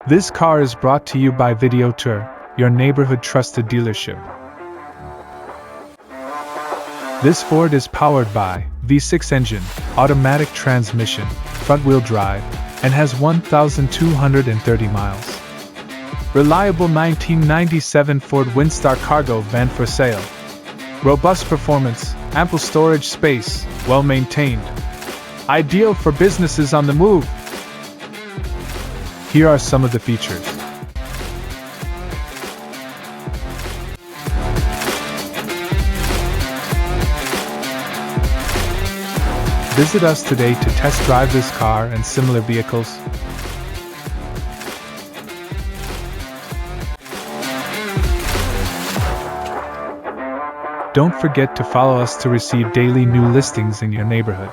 This car is brought to you by Video Tour, your neighborhood trusted dealership. This Ford is powered by V6 engine, automatic transmission, front-wheel drive, and has 1,230 miles. Reliable 1997 Ford Windstar Cargo van for sale. Robust performance, ample storage space, well-maintained. Ideal for businesses on the move. Here are some of the features. Visit us today to test drive this car and similar vehicles. Don't forget to follow us to receive daily new listings in your neighborhood.